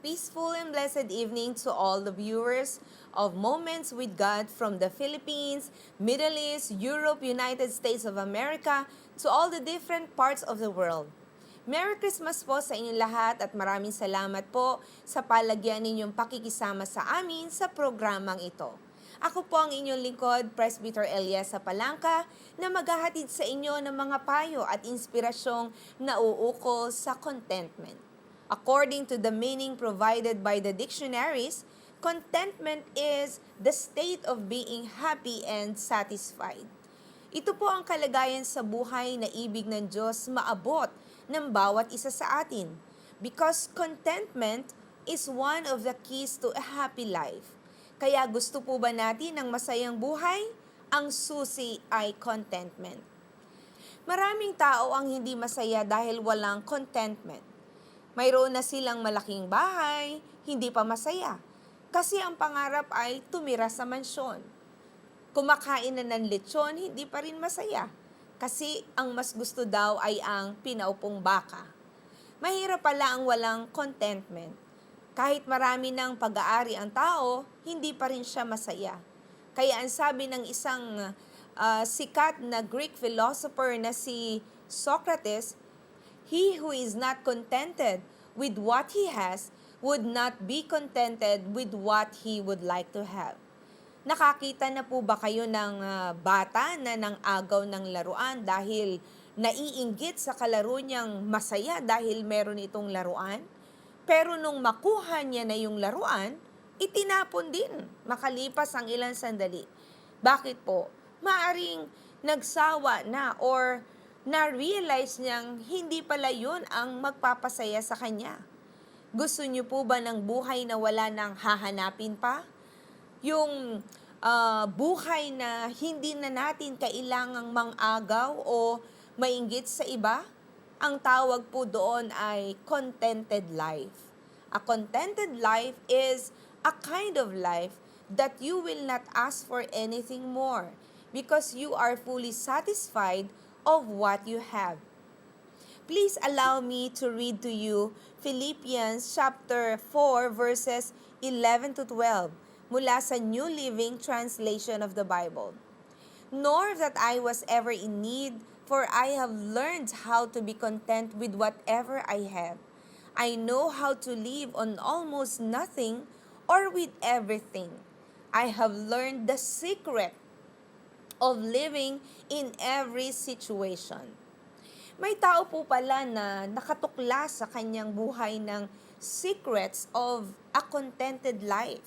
peaceful and blessed evening to all the viewers of Moments with God from the Philippines, Middle East, Europe, United States of America, to all the different parts of the world. Merry Christmas po sa inyong lahat at maraming salamat po sa palagyan ninyong pakikisama sa amin sa programang ito. Ako po ang inyong lingkod, Presbyter Elleza Palanca, na maghahatid sa inyo ng mga payo at inspirasyong nauukol sa contentment. According to the meaning provided by the dictionaries, contentment is the state of being happy and satisfied. Ito po ang kalagayan sa buhay na ibig ng Diyos maabot ng bawat isa sa atin, because contentment is one of the keys to a happy life. Kaya gusto po ba natin ng masayang buhay? Ang susi ay contentment. Maraming tao ang hindi masaya dahil walang contentment. Mayroon na silang malaking bahay, hindi pa masaya. Kasi ang pangarap ay tumira sa mansyon. Kumakain na ng lechon, hindi pa rin masaya. Kasi ang mas gusto daw ay ang pinaupong baka. Mahirap pala ang walang contentment. Kahit marami ng pag-aari ang tao, hindi pa rin siya masaya. Kaya ang sabi ng isang sikat na Greek philosopher na si Socrates, "He who is not contented with what he has would not be contented with what he would like to have." Nakakita na po ba kayo ng bata na nang agaw ng laruan dahil naiinggit sa kalaro niyang masaya dahil meron itong laruan? Pero nung makuha niya na yung laruan, itinapon din makalipas ang ilang sandali. Bakit po? Maaring nagsawa na or na-realize niyang hindi pala yun ang magpapasaya sa kanya. Gusto niyo po ba ng buhay na wala nang hahanapin pa? Yung buhay na hindi na natin kailangang mangagaw o mainggit sa iba? Ang tawag po doon ay contented life. A contented life is a kind of life that you will not ask for anything more because you are fully satisfied of what you have. Please allow me to read to you Philippians chapter 4 verses 11 to 12 mula sa New Living Translation of the Bible. "Nor that I was ever in need, for I have learned how to be content with whatever I have. I know how to live on almost nothing or with everything. I have learned the secret of living in every situation." May tao po pala na nakatuklas sa kanyang buhay ng secrets of a contented life.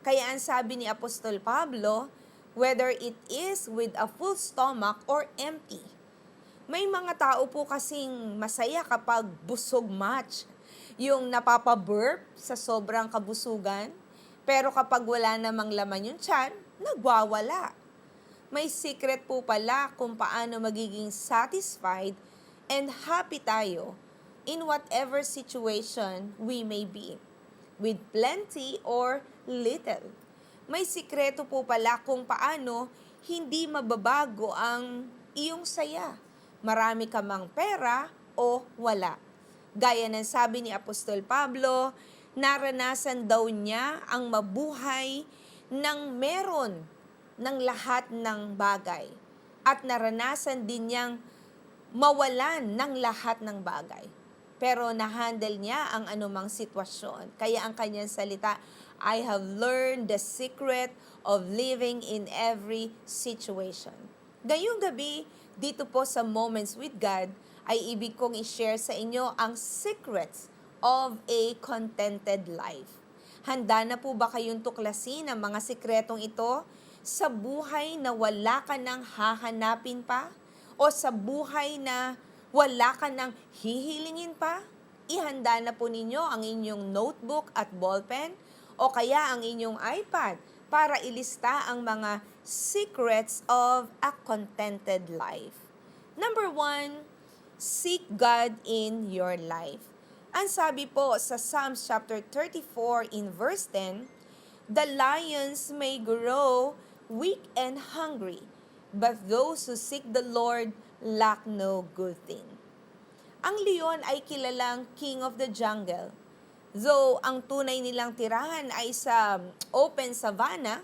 Kaya ang sabi ni Apostol Pablo, whether it is with a full stomach or empty. May mga tao po kasing masaya kapag busog much, yung napapaburp sa sobrang kabusugan, pero kapag wala namang laman yung tiyan, nagwawala. May secret po pala kung paano magiging satisfied and happy tayo in whatever situation we may be, with plenty or little. May sikreto po pala kung paano hindi mababago ang iyong saya. Marami ka mang pera o wala. Gaya ng sabi ni Apostol Pablo, naranasan daw niya ang mabuhay ng meron ng lahat ng bagay. At naranasan din niyang mawalan ng lahat ng bagay. Pero nahandle niya ang anumang sitwasyon. Kaya ang kanyang salita, "I have learned the secret of living in every situation." Ngayong gabi, dito po sa Moments with God, ay ibig kong i-share sa inyo ang secrets of a contented life. Handa na po ba kayong tuklasin ang mga sikretong ito sa buhay na wala ka nang hahanapin pa? O sa buhay na wala ka nang hihilingin pa? Ihanda na po ninyo ang inyong notebook at ballpen o kaya ang inyong iPad para ilista ang mga secrets of a contented life. Number 1, seek God in your life. Ang sabi po sa Psalms chapter 34 in verse 10, "The lions may grow weak and hungry, but those who seek the Lord lack no good thing." Ang leon ay kilalang king of the jungle. Though ang tunay nilang tirahan ay sa open savanna,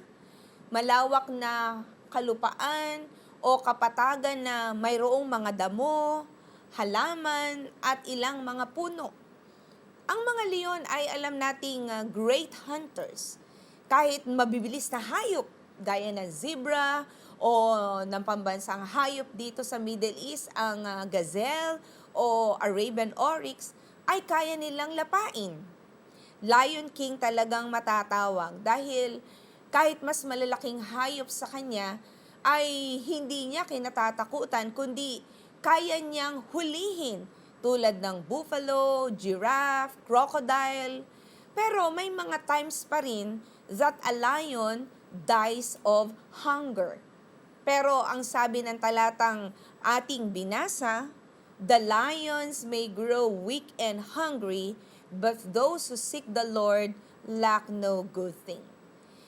malawak na kalupaan o kapatagan na mayroong mga damo, halaman at ilang mga puno. Ang mga leon ay alam nating great hunters. Kahit mabibilis na hayop gaya ng zebra o ng pambansang hayop dito sa Middle East, ang gazelle o Arabian oryx, ay kaya nilang lapain. Lion King talagang matatawag dahil kahit mas malalaking hayop sa kanya, ay hindi niya kinatatakutan kundi kaya niyang hulihin tulad ng buffalo, giraffe, crocodile. Pero may mga times pa rin that a lion dies of hunger. Pero ang sabi ng talatang ating binasa, the lions may grow weak and hungry, but those who seek the Lord lack no good thing.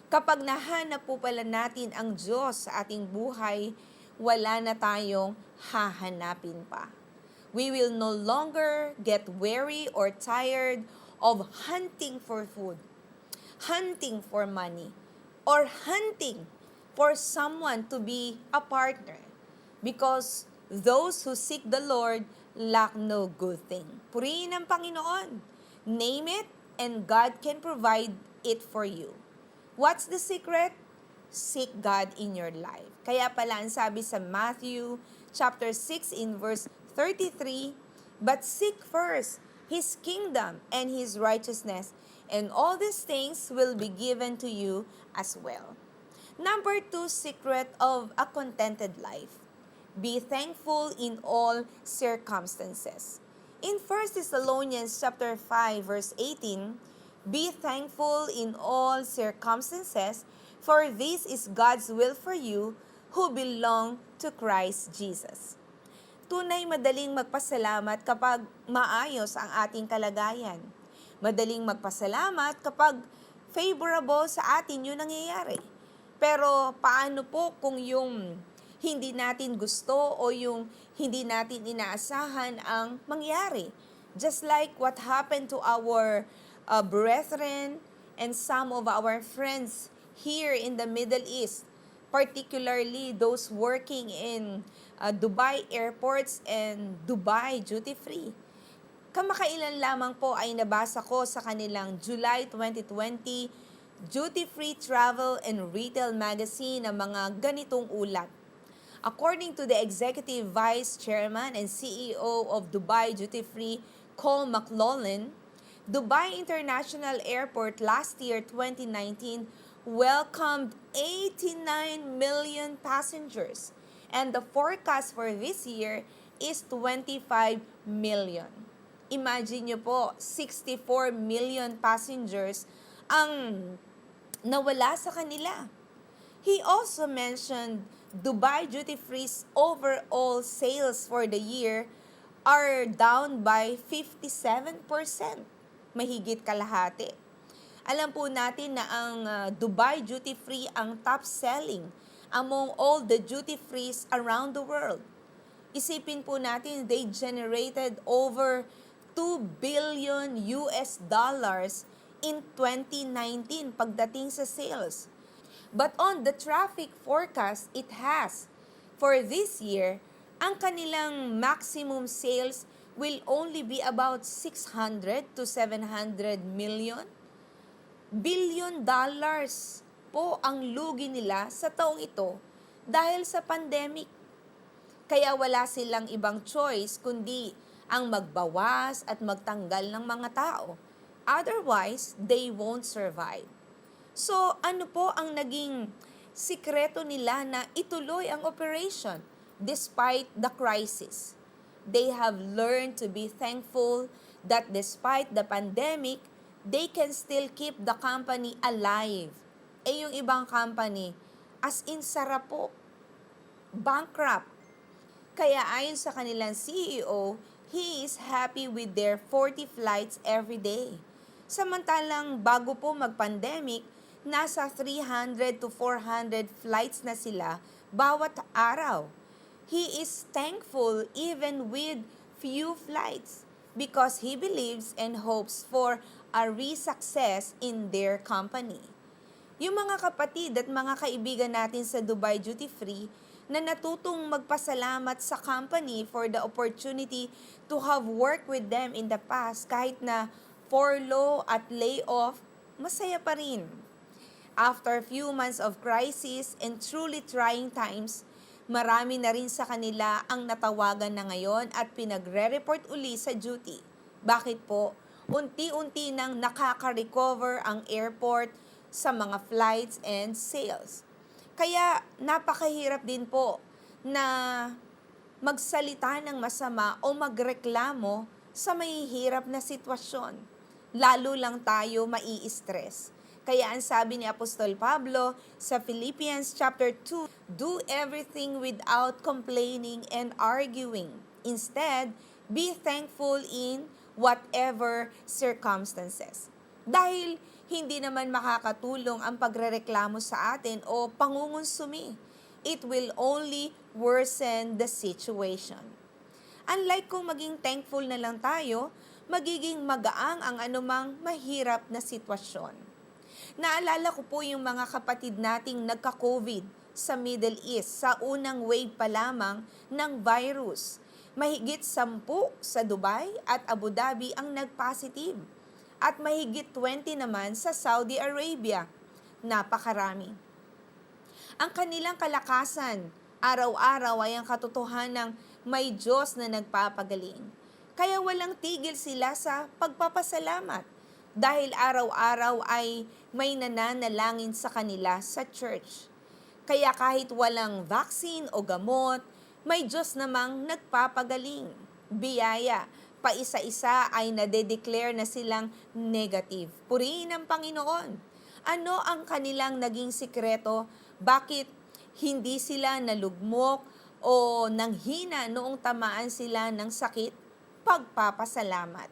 Kapag nahanap po pala natin ang Diyos sa ating buhay, wala na tayong hahanapin pa. We will no longer get weary or tired of hunting for food, hunting for money, or hunting for someone to be a partner. Because those who seek the Lord lack no good thing. Purihin ang Panginoon. Name it, and God can provide it for you. What's the secret? Seek God in your life. Kaya pala ang sabi sa Matthew chapter 6 in verse 33, but seek first His kingdom and His righteousness, and all these things will be given to you as well. Number 2, secret of a contented life. Be thankful in all circumstances. In 1 Thessalonians chapter 5 verse 18, be thankful in all circumstances, for this is God's will for you who belong to Christ Jesus. Tunay madaling magpasalamat kapag maayos ang ating kalagayan. Madaling magpasalamat kapag favorable sa atin yung nangyayari. Pero paano po kung yung hindi natin gusto o yung hindi natin inaasahan ang mangyari? Just like what happened to our brethren and some of our friends here in the Middle East, particularly those working in Dubai airports and Dubai duty-free. Kamakailan lamang po ay nabasa ko sa kanilang July 2020 duty-free travel and retail magazine ang mga ganitong ulat. According to the Executive Vice Chairman and CEO of Dubai Duty Free, Cole McLaughlin, Dubai International Airport last year, 2019, welcomed 89 million passengers, and the forecast for this year is 25 million. Imagine nyo po, 64 million passengers ang nawala sa kanila. He also mentioned Dubai Duty Free's overall sales for the year are down by 57%. Mahigit kalahati. Alam po natin na ang Dubai Duty Free ang top selling among all the duty frees around the world. Isipin po natin, they generated over $2 billion in 2019 pagdating sa sales. But on the traffic forecast, it has. For this year, ang kanilang maximum sales will only be about 600 to 700 billion dollars po ang lugi nila sa taong ito dahil sa pandemic. Kaya wala silang ibang choice kundi ang magbawas at magtanggal ng mga tao. Otherwise, they won't survive. So, ano po ang naging sikreto nila na ituloy ang operation despite the crisis? They have learned to be thankful that despite the pandemic, they can still keep the company alive. Yung ibang company, as in sarap po, bankrupt. Kaya ayon sa kanilang CEO, he is happy with their 40 flights every day. Samantalang bago po mag-pandemic, nasa 300 to 400 flights na sila bawat araw. He is thankful even with few flights because he believes and hopes for success in their company. Yung mga kapatid at mga kaibigan natin sa Dubai Duty Free na natutong magpasalamat sa company for the opportunity to have worked with them in the past kahit na furlough at layoff, masaya pa rin. After few months of crisis and truly trying times, marami na rin sa kanila ang natawagan na ngayon at pinagre-report uli sa duty. Bakit po? Unti-unti nang nakaka-recover ang airport sa mga flights and sales. Kaya napakahirap din po na magsalita ng masama o magreklamo sa mahihirap na sitwasyon. Lalo lang tayo mai-stress. Kaya ang sabi ni Apostol Pablo sa Philippians chapter 2, do everything without complaining and arguing. Instead, be thankful in whatever circumstances. Dahil hindi naman makakatulong ang pagrereklamo sa atin o pangungunsumi. It will only worsen the situation. Unlike kung maging thankful na lang tayo, magiging magaang ang anumang mahirap na sitwasyon. Naalala ko po yung mga kapatid nating nagka-COVID sa Middle East sa unang wave pa lamang ng virus. Mahigit 10 sa Dubai at Abu Dhabi ang nag-positive at mahigit 20 naman sa Saudi Arabia. Napakarami. Ang kanilang kalakasan, araw-araw ay ang katotohanang may Diyos na nagpapagaling. Kaya walang tigil sila sa pagpapasalamat dahil araw-araw ay may nananalangin sa kanila sa church. Kaya kahit walang vaccine o gamot, may Diyos namang nagpapagaling. Biyaya, paisa-isa ay nade-declare na silang negative. Purihin ang Panginoon. Ano ang kanilang naging sikreto? Bakit hindi sila nalugmok o nanghina noong tamaan sila ng sakit? Pagpapasalamat.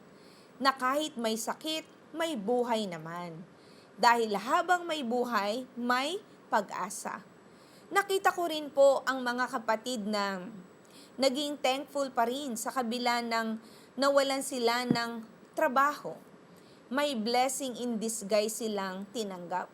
Na kahit may sakit, may buhay naman. Dahil habang may buhay, may pag-asa. Nakita ko rin po ang mga kapatid na naging thankful pa rin sa kabila ng nawalan sila ng trabaho. May blessing in disguise silang tinanggap.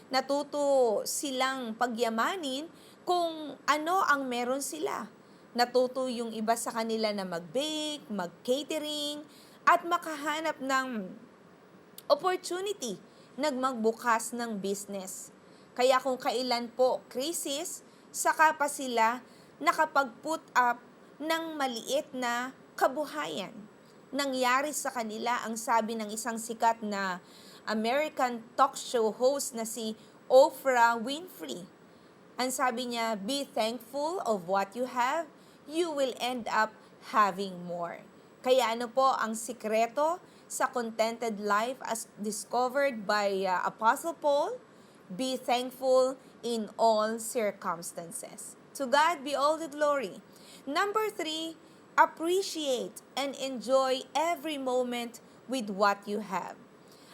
Natuto silang pagyamanin kung ano ang meron sila. Natuto yung iba sa kanila na mag-bake, mag-catering, at makahanap ng opportunity, magbukas ng business. Kaya kung kailan po crisis, saka pa sila nakapag-put up ng maliit na kabuhayan. Nangyari sa kanila ang sabi ng isang sikat na American talk show host na si Oprah Winfrey. Ang sabi niya, be thankful of what you have, you will end up having more. Kaya ano po ang sikreto sa contented life as discovered by Apostle Paul? Be thankful in all circumstances. To God be all the glory. Number 3, appreciate and enjoy every moment with what you have.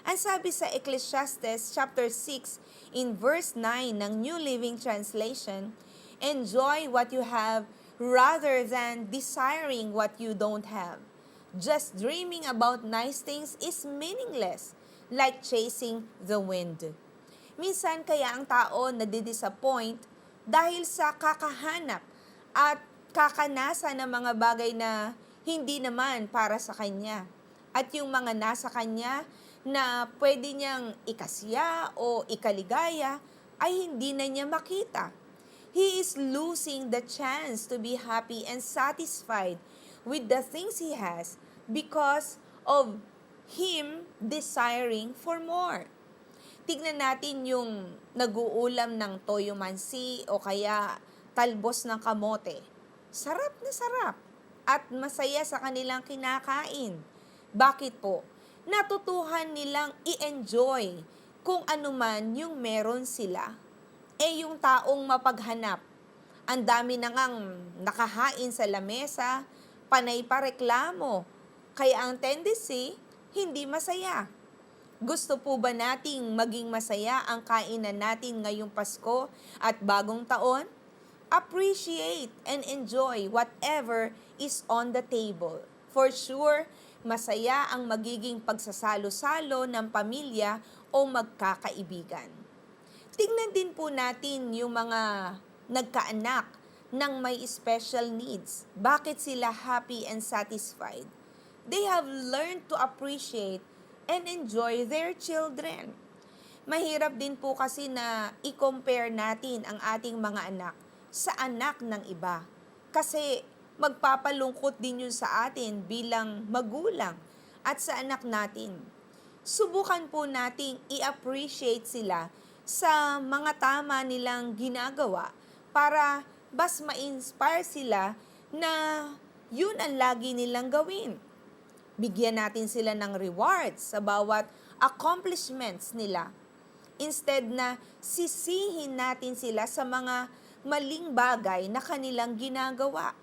Ang sabi sa Ecclesiastes chapter 6 in verse 9 ng New Living Translation, enjoy what you have rather than desiring what you don't have. Just dreaming about nice things is meaningless, like chasing the wind. Minsan kaya ang tao nadidisappoint dahil sa kakahanap at kakanasa ng mga bagay na hindi naman para sa kanya. At yung mga nasa kanya na pwede niyang ikasya o ikaligaya ay hindi na niya makita. He is losing the chance to be happy and satisfied with the things he has because of him desiring for more. Tignan natin yung nag-uulam ng toyo mansi o kaya talbos ng kamote. Sarap na sarap at masaya sa kanilang kinakain. Bakit po? Natutuhan nilang i-enjoy kung ano man yung meron sila. Yung taong mapaghanap, ang dami na ngang nakahain sa lamesa, panay pa reklamo, kaya ang tendency, hindi masaya. Gusto po ba nating maging masaya ang kainan natin ngayong Pasko at bagong taon? Appreciate and enjoy whatever is on the table. For sure, masaya ang magiging pagsasalo-salo ng pamilya o magkakaibigan. Tingnan din po natin yung mga nagkaanak ng may special needs. Bakit sila happy and satisfied? They have learned to appreciate and enjoy their children. Mahirap din po kasi na i-compare natin ang ating mga anak sa anak ng iba. Kasi magpapalungkot din yun sa atin bilang magulang at sa anak natin. Subukan po nating i-appreciate sila sa mga tama nilang ginagawa para mas ma-inspire sila na yun ang lagi nilang gawin. Bigyan natin sila ng rewards sa bawat accomplishments nila. Instead na sisihin natin sila sa mga maling bagay na kanilang ginagawa.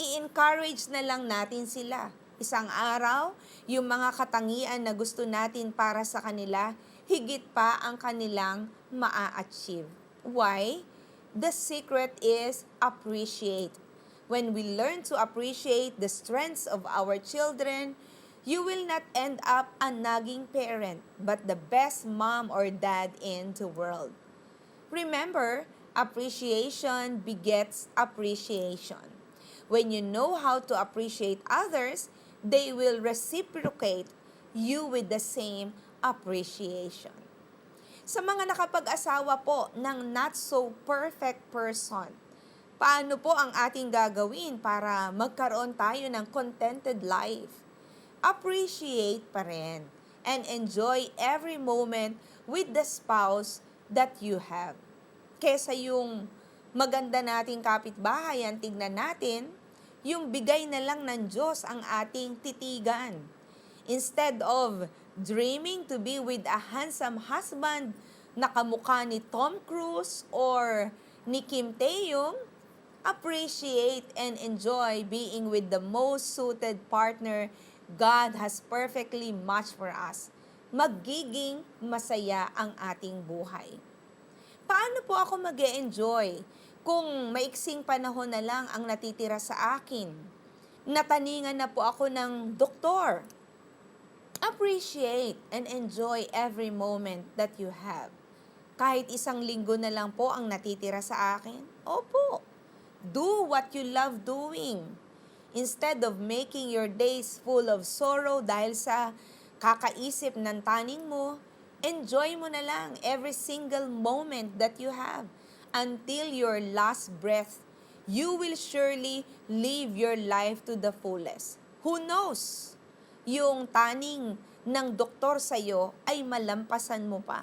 I-encourage na lang natin sila. Isang araw, yung mga katangian na gusto natin para sa kanila, higit pa ang kanilang maa-achieve. Why? The secret is appreciate. When we learn to appreciate the strengths of our children, you will not end up a nagging parent, but the best mom or dad in the world. Remember, appreciation begets appreciation. When you know how to appreciate others, they will reciprocate you with the same appreciation. Sa mga nakapag-asawa po ng not so perfect person, paano po ang ating gagawin para magkaroon tayo ng contented life? Appreciate pa rin and enjoy every moment with the spouse that you have. Kesa yung maganda nating kapitbahay ang tignan natin, yung bigay na lang ng Diyos ang ating titigan. Instead of dreaming to be with a handsome husband na kamukha ni Tom Cruise or ni Kim Tae-yong, appreciate and enjoy being with the most suited partner God has perfectly matched for us. Magiging masaya ang ating buhay. Paano po ako mag-e-enjoy kung maiksing panahon na lang ang natitira sa akin? Nataningan na po ako ng doktor. Appreciate and enjoy every moment that you have. Kahit isang linggo na lang po ang natitira sa akin, opo, do what you love doing. Instead of making your days full of sorrow dahil sa kakaisip ng taning mo, enjoy mo na lang every single moment that you have until your last breath. You will surely live your life to the fullest. Who knows? Yung taning ng doktor sa'yo ay malampasan mo pa.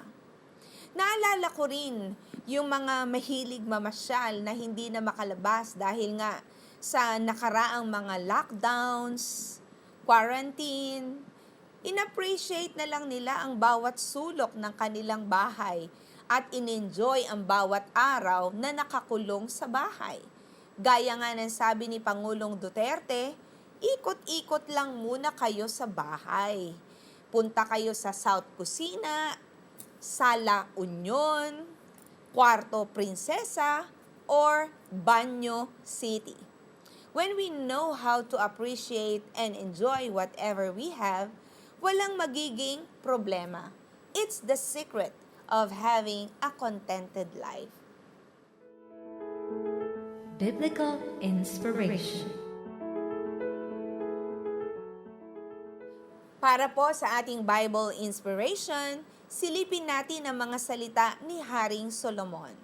Naalala ko rin yung mga mahilig mamasyal na hindi na makalabas dahil nga sa nakaraang mga lockdowns, quarantine. In-appreciate na lang nila ang bawat sulok ng kanilang bahay at in-enjoy ang bawat araw na nakakulong sa bahay. Gaya nga ng sabi ni Pangulong Duterte, ikot-ikot lang muna kayo sa bahay. Punta kayo sa South Kusina, Sala Union, Kwarto Prinsesa, or Banyo City. When we know how to appreciate and enjoy whatever we have, walang magiging problema. It's the secret of having a contented life. Biblical inspiration. Para po sa ating Bible inspiration, silipin natin ang mga salita ni Haring Solomon.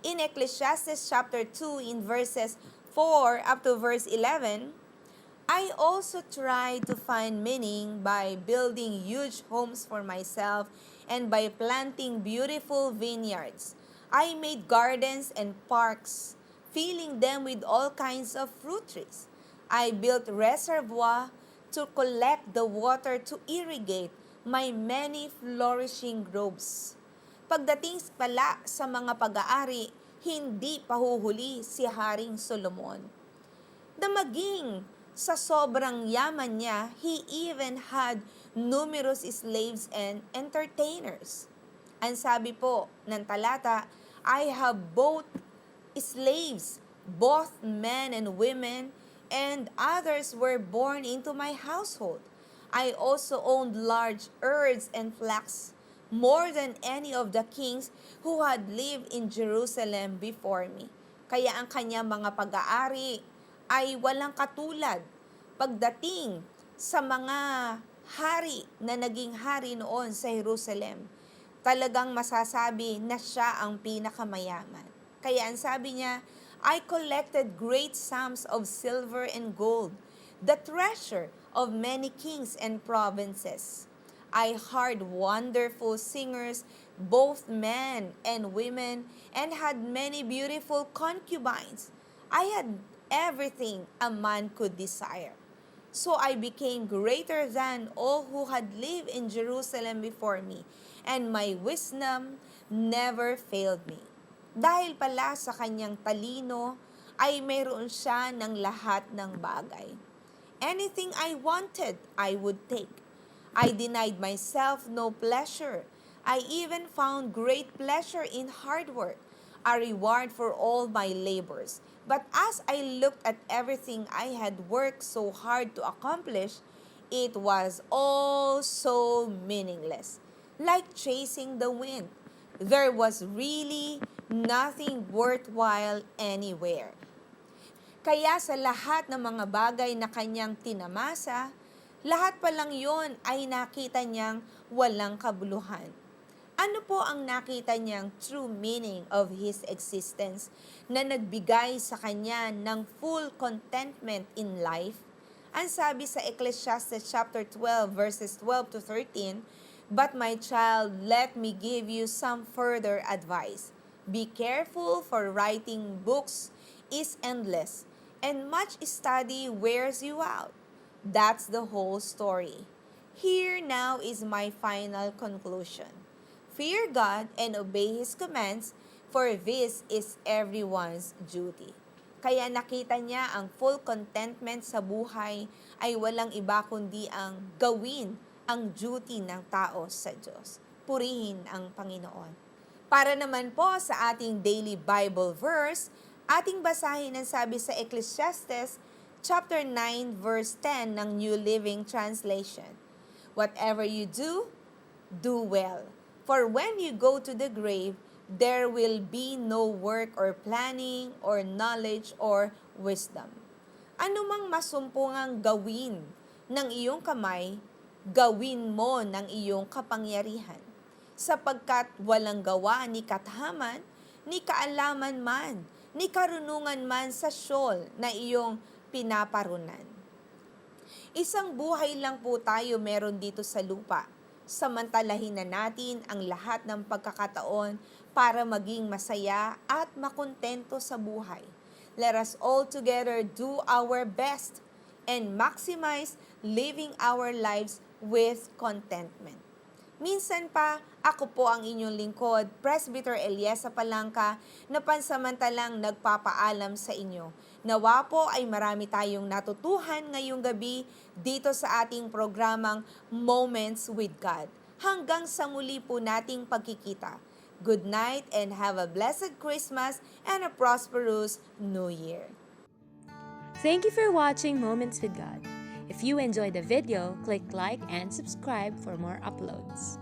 In Ecclesiastes chapter 2 in verses 4 up to verse 11, I also tried to find meaning by building huge homes for myself and by planting beautiful vineyards. I made gardens and parks, filling them with all kinds of fruit trees. I built reservoirs to collect the water to irrigate my many flourishing groves. Pagdating pala sa mga pag-aari, hindi pahuhuli si Haring Solomon. Damaging sa sobrang yaman niya, he even had numerous slaves and entertainers. Ang sabi po ng talata, I have both slaves, both men and women, and others were born into my household. I also owned large herds and flocks, more than any of the kings who had lived in Jerusalem before me. Kaya ang kanyang mga pag-aari ay walang katulad pagdating sa mga hari na naging hari noon sa Jerusalem. Talagang masasabi na siya ang pinakamayaman. Kaya ang sabi niya, I collected great sums of silver and gold, the treasure of many kings and provinces. I hired wonderful singers, both men and women, and had many beautiful concubines. I had everything a man could desire. So I became greater than all who had lived in Jerusalem before me, and my wisdom never failed me. Dahil pala sa kanyang talino, ay mayroon siya ng lahat ng bagay. Anything I wanted, I would take. I denied myself no pleasure. I even found great pleasure in hard work, a reward for all my labors. But as I looked at everything I had worked so hard to accomplish, it was all so meaningless, like chasing the wind. There was really nothing worthwhile anywhere. Kaya sa lahat ng mga bagay na kanyang tinamasa, lahat pa lang yon ay nakita niyang walang kabuluhan. Ano po ang nakita niyang true meaning of his existence na nagbigay sa kanya ng full contentment in life? Ang sabi sa Ecclesiastes chapter 12 verses 12 to 13, But my child, let me give you some further advice. Be careful, for writing books is endless, and much study wears you out. That's the whole story. Here now is my final conclusion. Fear God and obey His commands, for this is everyone's duty. Kaya nakita niya ang full contentment sa buhay ay walang iba kundi ang gawin ang duty ng tao sa Diyos. Purihin ang Panginoon. Para naman po sa ating daily Bible verse, ating basahin ang sabi sa Ecclesiastes chapter 9 verse 10 ng New Living Translation. Whatever you do, do well. For when you go to the grave, there will be no work or planning or knowledge or wisdom. Ano mang masumpungang gawin ng iyong kamay, gawin mo ng iyong kapangyarihan. Sapagkat walang gawa ni kathaman, ni kaalaman man, ni karunungan man sa syol na iyong pinaparunan. Isang buhay lang po tayo meron dito sa lupa. Samantalahin na natin ang lahat ng pagkakataon para maging masaya at makontento sa buhay. Let us all together do our best and maximize living our lives with contentment. Minsan pa, ako po ang inyong lingkod, Presbyter Elleza Palanca, na pansamantalang nagpapaalam sa inyo. Nawa po ay marami tayong natutuhan ngayong gabi dito sa ating programang Moments with God. Hanggang sa muli po nating pagkikita. Good night and have a blessed Christmas and a prosperous New Year. Thank you for watching Moments with God. If you enjoyed the video, click like and subscribe for more uploads.